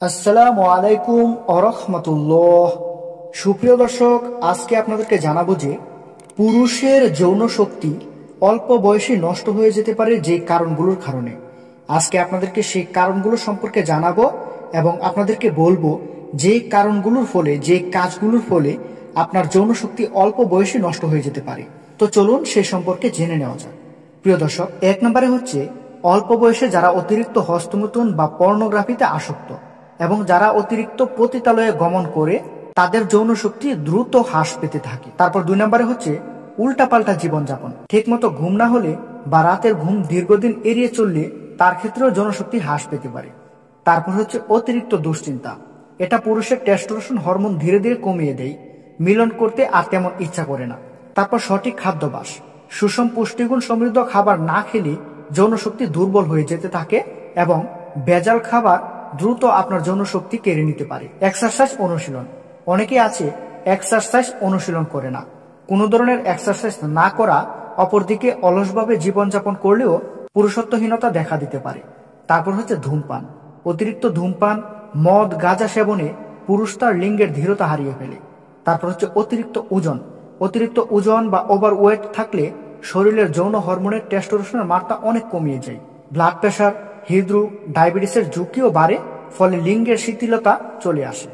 আসসালামু আলাইকুম আরহামাতুল্লাহ। সুপ্রিয় দর্শক, আজকে আপনাদেরকে জানাবো যে পুরুষের যৌন শক্তি অল্প বয়সে নষ্ট হয়ে যেতে পারে যে কারণগুলোর কারণে। আজকে আপনাদেরকে সেই কারণগুলো সম্পর্কে জানাবো এবং আপনাদেরকে বলবো যে কারণগুলোর ফলে, যে কাজগুলোর ফলে আপনার যৌন শক্তি অল্প বয়সে নষ্ট হয়ে যেতে পারে। তো চলুন সেই সম্পর্কে জেনে নেওয়া যাক। প্রিয় দর্শক, 1 নম্বরে হচ্ছে অল্প বয়সে যারা অতিরিক্ত হস্তমৈথুন বা পর্নোগ্রাফিতে আসক্ত এবং যারা অতিরিক্ত পতিতালয়ে গমন করে তাদের যৌন শক্তি দ্রুত হ্রাস পেতে থাকে। তারপর 2 নম্বরে হচ্ছে উল্টাপাল্টা জীবনযাপন। ঠিকমতো ঘুম না হলে বা রাতের ঘুম দীর্ঘদিন এড়িয়ে চললে তার ক্ষেত্রেও যৌন শক্তি হ্রাস পেতে পারে। তারপর হচ্ছে অতিরিক্ত দুশ্চিন্তা। এটা পুরুষের টেস্টোস্টেরন হরমোন ধীরে ধীরে কমিয়ে দেয়, মিলন করতে আর তেমন ইচ্ছা করে না। তারপর সঠিক খাদ্যাভ্যাস। সুষম পুষ্টিগুণ সমৃদ্ধ খাবার না খেলে যৌন শক্তি দুর্বল হয়ে যেতে থাকে এবং ভেজাল খাবার দ্রুত আপনার যৌন শক্তি কেড়ে নিতে পারে। এক্সারসাইজ অনুশীলন। অনেকেই আছে এক্সারসাইজ অনুশীলন করে না। কোনো ধরনের এক্সারসাইজ না করা, অপরদিকে অলসভাবে জীবনযাপন করলেও পুরুষত্বহীনতা দেখা দিতে পারে। তারপর হচ্ছে ধূমপান। অতিরিক্ত ধূমপান, মদ, গাঁজা সেবনে পুরুষ তার লিঙ্গের ধীরতা হারিয়ে ফেলে। তারপর হচ্ছে অতিরিক্ত ওজন। অতিরিক্ত ওজন বা ওভার ওয়েট থাকলে শরীরের যৌন হরমোনের টেস্টোস্টেরনের মাত্রা অনেক কমিয়ে যায়। ব্লাড প্রেশার, হৃদরোগ, ডায়াবেটিসের ঝুঁকিও বাড়ে, ফলে লিঙ্গের শিথিলতা চলে আসে।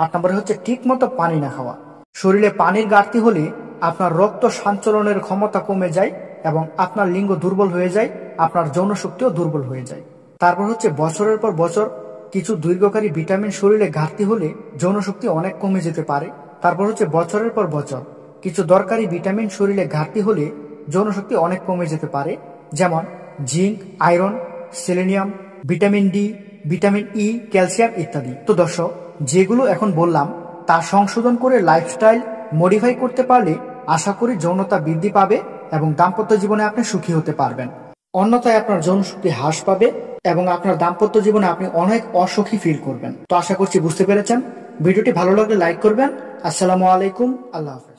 8 নম্বরে হচ্ছে ঠিক মতো পানি না খাওয়া। শরীরে পানির ঘাটতি হলে আপনার রক্ত সঞ্চালনের ক্ষমতা কমে যায় এবং আপনার লিঙ্গ দুর্বল হয়ে যায়, আপনার যৌন শক্তিও দুর্বল হয়ে যায়। তারপর হচ্ছে বছরের পর বছর কিছু দীর্ঘকারী ভিটামিন শরীরে ঘাটতি হলে যৌন শক্তি অনেক কমে যেতে পারে। তারপর হচ্ছে বছরের পর বছর কিছু দরকারি ভিটামিন শরীরে ঘাটতি হলে যৌন শক্তি অনেক কমে যেতে পারে, যেমন zinc, iron, selenium, vitamin D, vitamin E, calcium ইত্যাদি। তো দর্শক, যেগুলো এখন বললাম তা সংশোধন করে লাইফস্টাইল মডিফাই করতে পারলে আশা করি যৌনতা বৃদ্ধি পাবে এবং দাম্পত্য জীবনে আপনি সুখী হতে পারবেন। অন্যথায় আপনার যৌন শক্তি হ্রাস পাবে এবং আপনার দাম্পত্য জীবনে আপনি অনেক অসুখী ফিল করবেন। তো আশা করছি বুঝতে পেরেছেন। ভিডিওটি ভালো লাগলে লাইক করবেন। আসসালামু আলাইকুম, আল্লাহ হাফেজ।